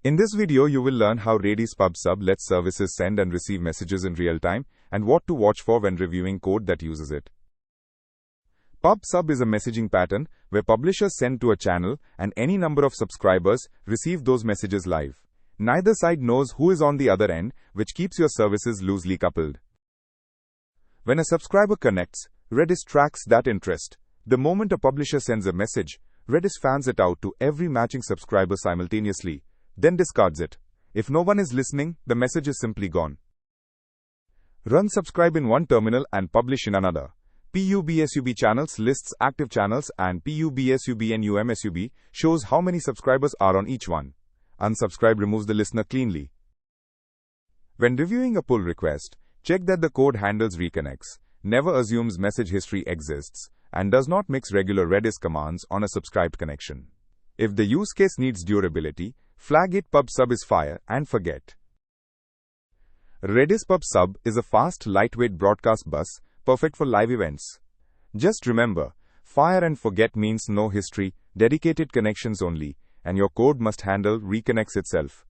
In this video, you will learn how redis-pub sub lets services send and receive messages in real time and what to watch for when reviewing code that uses it. Pub sub is a messaging pattern where publishers send to a channel and any number of subscribers receive those messages live. Neither side knows who is on the other end, which keeps your services loosely coupled. When a subscriber connects, Redis tracks that interest. The moment a publisher sends a message, Redis fans it out to every matching subscriber simultaneously, then discards it. If no one is listening, the message is simply gone. Run subscribe in one terminal and publish in another. PUBSUB channels lists active channels and PUBSUB and UMSUB shows how many subscribers are on each one. Unsubscribe removes the listener cleanly. When reviewing a pull request, check that the code handles reconnects, never assumes message history exists, and does not mix regular Redis commands on a subscribed connection. If the use case needs durability, flag it pub sub is fire and forget. Redis pub sub is a fast, lightweight broadcast bus, perfect for live events. Just remember, fire and forget means no history, dedicated connections only, and your code must handle reconnects itself.